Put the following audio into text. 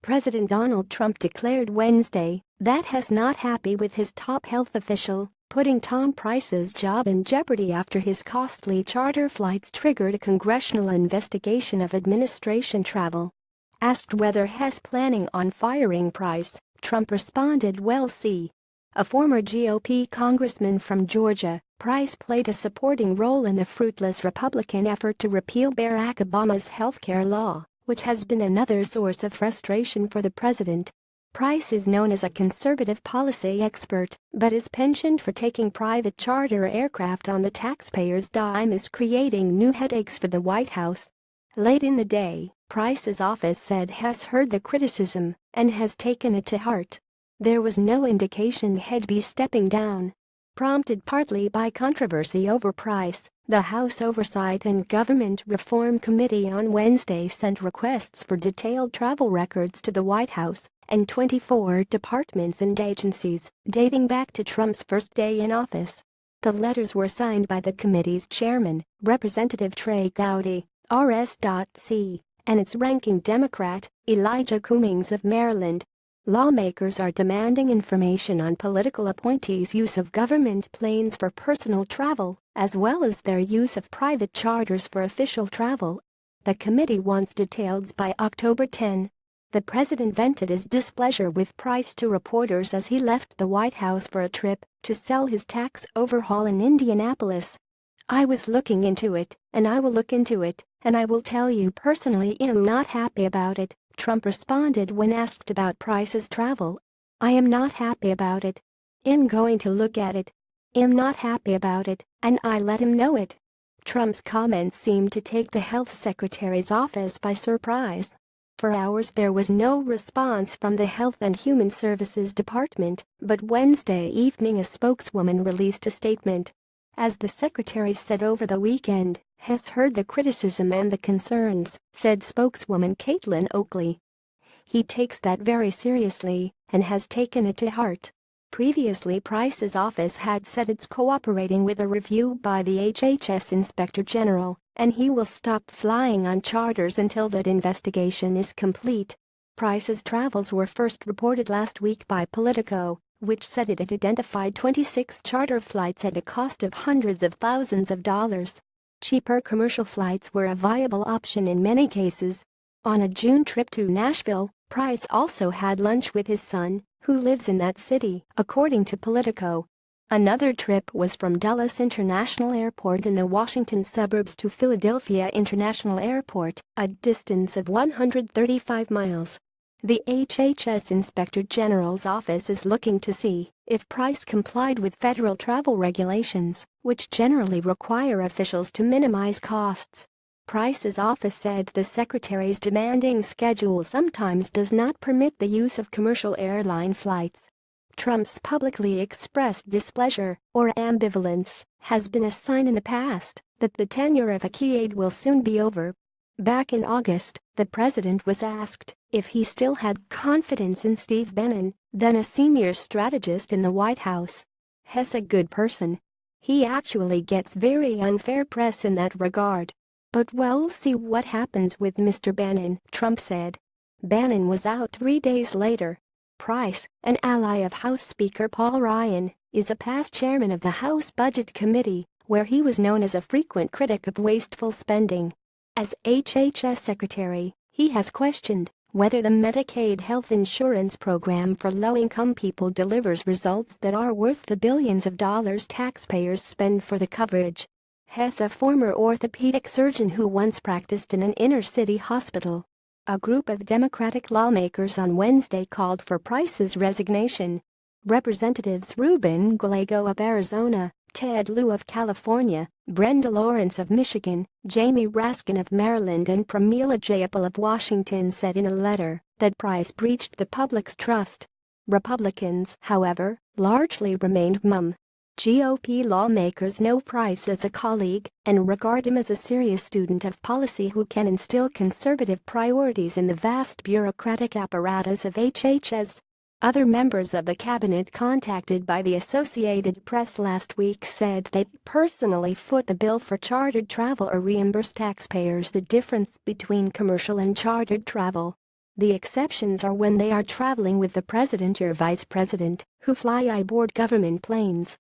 President Donald Trump declared Wednesday that he's not happy with his top health official, putting Tom Price's job in jeopardy after his costly charter flights triggered a congressional investigation of administration travel. Asked whether he's planning on firing Price, Trump responded, "Well, see. A former GOP congressman from Georgia, Price played a supporting role in the fruitless Republican effort to repeal Barack Obama's healthcare law, which has been another source of frustration for the president." Price is known as a conservative policy expert, but his penchant for taking private charter aircraft on the taxpayers' dime is creating new headaches for the White House. Late in the day, Price's office said he's heard the criticism and has taken it to heart. There was no indication he'd be stepping down. Prompted partly by controversy over Price, the House Oversight and Government Reform Committee on Wednesday sent requests for detailed travel records to the White House and 24 departments and agencies dating back to Trump's first day in office. The letters were signed by the committee's chairman, Representative Trey Gowdy, RS.C., and its ranking Democrat, Elijah Cummings of Maryland. Lawmakers are demanding information on political appointees' use of government planes for personal travel, as well as their use of private charters for official travel. The committee wants details by October 10. The president vented his displeasure with Price to reporters as he left the White House for a trip to sell his tax overhaul in Indianapolis. "I was looking into it, and I will look into it, and I will tell you personally I'm not happy about it," Trump responded when asked about Price's travel. "I am not happy about it. I'm going to look at it. I'm not happy about it, and I let him know it." Trump's comments seemed to take the health secretary's office by surprise. For hours there was no response from the Health and Human Services Department, but Wednesday evening a spokeswoman released a statement. "As the secretary said over the weekend, has heard the criticism and the concerns," said spokeswoman Caitlin Oakley. "He takes that very seriously and has taken it to heart." Previously, Price's office had said it's cooperating with a review by the HHS Inspector General, and he will stop flying on charters until that investigation is complete. Price's travels were first reported last week by Politico, which said it had identified 26 charter flights at a cost of hundreds of thousands of dollars. Cheaper commercial flights were a viable option in many cases. On a June trip to Nashville, Price also had lunch with his son, who lives in that city, according to Politico. Another trip was from Dulles International Airport in the Washington suburbs to Philadelphia International Airport, a distance of 135 miles. The HHS Inspector General's office is looking to see if Price complied with federal travel regulations, which generally require officials to minimize costs. Price's office said the secretary's demanding schedule sometimes does not permit the use of commercial airline flights. Trump's publicly expressed displeasure, or ambivalence, has been a sign in the past that the tenure of a key aide will soon be over. Back in August, the president was asked if he still had confidence in Steve Bannon, then a senior strategist in the White House. "He's a good person. He actually gets very unfair press in that regard. But we'll see what happens with Mr. Bannon," Trump said. Bannon was out 3 days later. Price, an ally of House Speaker Paul Ryan, is a past chairman of the House Budget Committee, where he was known as a frequent critic of wasteful spending. As HHS Secretary, he has questioned whether the Medicaid health insurance program for low-income people delivers results that are worth the billions of dollars taxpayers spend for the coverage. He's a former orthopedic surgeon who once practiced in an inner-city hospital. A group of Democratic lawmakers on Wednesday called for Price's resignation. Representatives Ruben Gallego of Arizona, Ted Lieu of California, Brenda Lawrence of Michigan, Jamie Raskin of Maryland and Pramila Jayapal of Washington said in a letter that Price breached the public's trust. Republicans, however, largely remained mum. GOP lawmakers know Price as a colleague and regard him as a serious student of policy who can instill conservative priorities in the vast bureaucratic apparatus of HHS. Other members of the cabinet contacted by the Associated Press last week said they personally foot the bill for chartered travel or reimburse taxpayers the difference between commercial and chartered travel. The exceptions are when they are traveling with the president or vice president, who fly aboard government planes.